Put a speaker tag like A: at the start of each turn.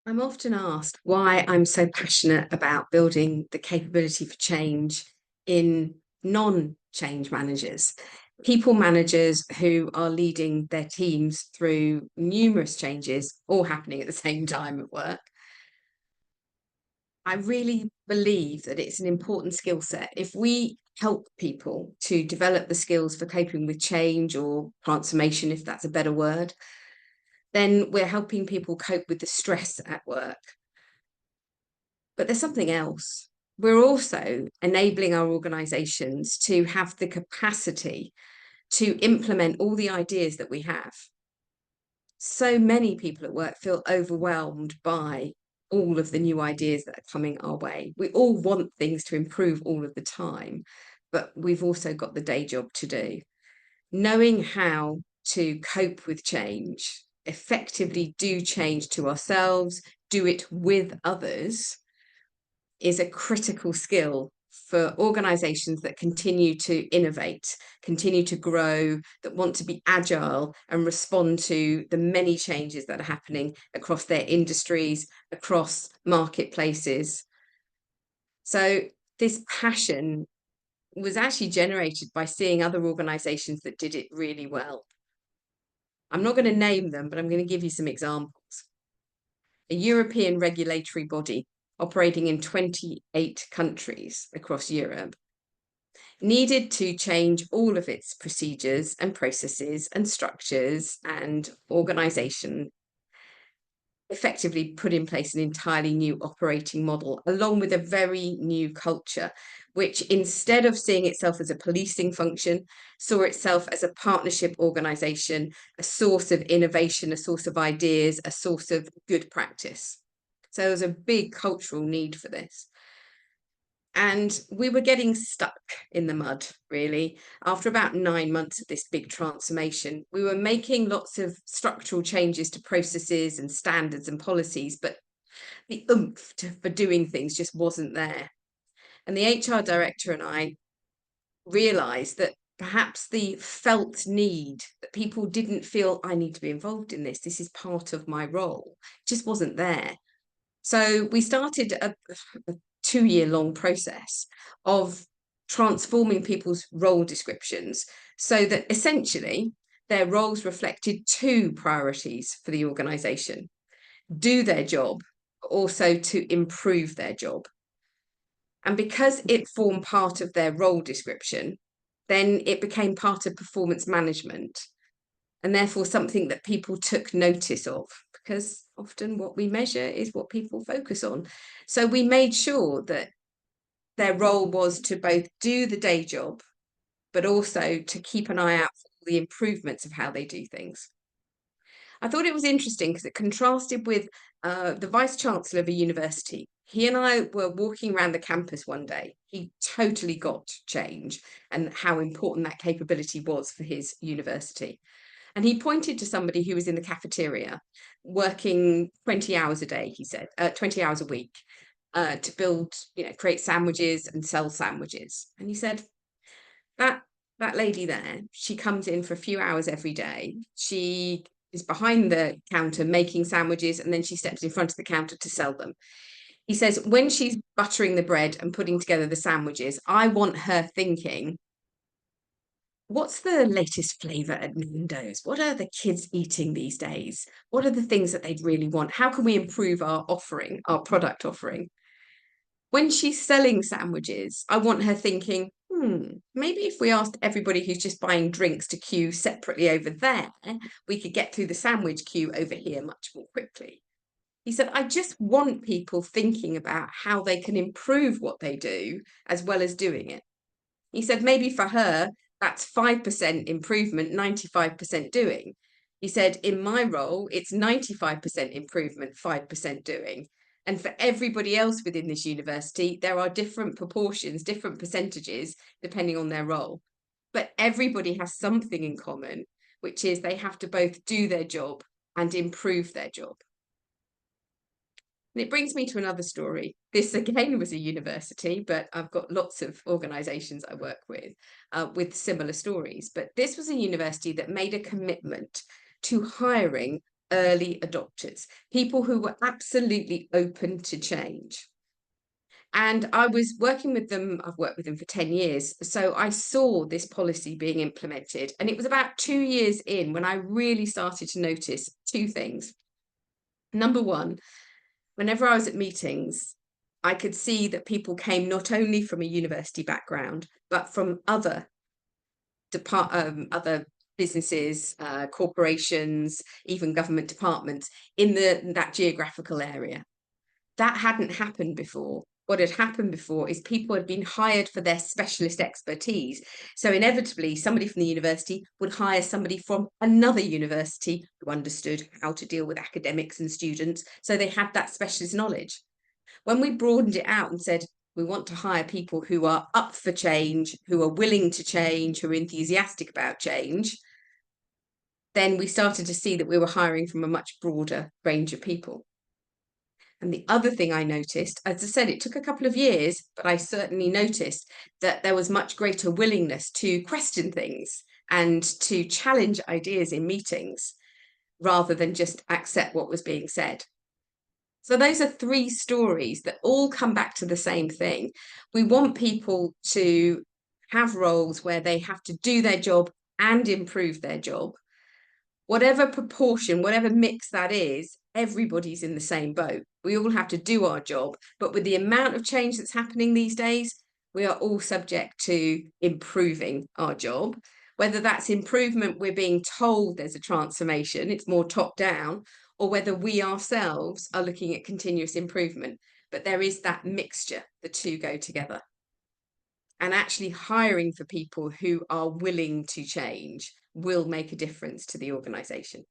A: I'm often asked why I'm so passionate about building the capability for change in non-change managers, people managers who are leading their teams through numerous changes, all happening at the same time at work. I really believe that it's an important skill set. If we help people to develop the skills for coping with change or transformation, if that's a better word, then we're helping people cope with the stress at work. But there's something else. We're also enabling our organizations to have the capacity to implement all the ideas that we have. So many people at work feel overwhelmed by all of the new ideas that are coming our way. We all want things to improve all of the time, but we've also got the day job to do. Knowing how to cope with change, effectively do change to ourselves, do it with others, is a critical skill for organizations that continue to innovate, continue to grow, that want to be agile and respond to the many changes that are happening across their industries, across marketplaces. So, this passion was actually generated by seeing other organizations that did it really well. I'm not going to name them, but I'm going to give you some examples. A European regulatory body operating in 28 countries across Europe needed to change all of its procedures and processes and structures and organization, effectively put in place an entirely new operating model along with a very new culture, which instead of seeing itself as a policing function, saw itself as a partnership organization, a source of innovation, a source of ideas, a source of good practice. So there was a big cultural need for this. And we were getting stuck in the mud, really. After about 9 months of this big transformation, we were making lots of structural changes to processes and standards and policies, but the for doing things just wasn't there. And the HR director and I realized that perhaps the felt need that people didn't feel, I need to be involved in this, this is part of my role, just wasn't there. So we started a 2 year long process of transforming people's role descriptions so that essentially their roles reflected two priorities for the organization: do their job, but also to improve their job. And because it formed part of their role description, then it became part of performance management and therefore something that people took notice of, because often what we measure is what people focus on. So we made sure that their role was to both do the day job, but also to keep an eye out for the improvements of how they do things. I thought it was interesting because it contrasted with the vice chancellor of a university. He and I were walking around the campus one day. He totally got change and how important that capability was for his university. And he pointed to somebody who was in the cafeteria working 20 hours a day, he said, 20 hours a week, to build, create sandwiches and sell sandwiches. And he said, that that lady there, she comes in for a few hours every day. She is behind the counter making sandwiches, and then she steps in front of the counter to sell them. He says, when she's buttering the bread and putting together the sandwiches, I want her thinking, what's the latest flavor at Nando's? What are the kids eating these days? What are the things that they'd really want? How can we improve our offering, our product offering? When she's selling sandwiches, I want her thinking, maybe if we asked everybody who's just buying drinks to queue separately over there, we could get through the sandwich queue over here much more quickly. He said, I just want people thinking about how they can improve what they do as well as doing it. He said, maybe for her, that's 5% improvement, 95% doing. He said, in my role, it's 95% improvement, 5% doing. And for everybody else within this university, there are different proportions, different percentages, depending on their role. But everybody has something in common, which is they have to both do their job and improve their job. And it brings me to another story. This again was a university, but I've got lots of organizations I work with similar stories. But this was a university that made a commitment to hiring early adopters, people who were absolutely open to change. And I was working with them, I've worked with them for 10 years. So I saw this policy being implemented. And it was about 2 years in when I really started to notice two things. Number one, whenever I was at meetings, I could see that people came not only from a university background, but from other other businesses, corporations, even government departments in that geographical area. That hadn't happened before. What had happened before is people had been hired for their specialist expertise. So inevitably, somebody from the university would hire somebody from another university who understood how to deal with academics and students. So they had that specialist knowledge. When we broadened it out and said, we want to hire people who are up for change, who are willing to change, who are enthusiastic about change, then we started to see that we were hiring from a much broader range of people. And the other thing I noticed, as I said, it took a couple of years, but I certainly noticed that there was much greater willingness to question things and to challenge ideas in meetings rather than just accept what was being said. So those are three stories that all come back to the same thing. We want people to have roles where they have to do their job and improve their job. Whatever proportion, whatever mix that is, everybody's in the same boat. We all have to do our job. But with the amount of change that's happening these days, we are all subject to improving our job. Whether that's improvement, we're being told there's a transformation, it's more top down, or whether we ourselves are looking at continuous improvement. But there is that mixture, the two go together. And actually hiring for people who are willing to change will make a difference to the organisation.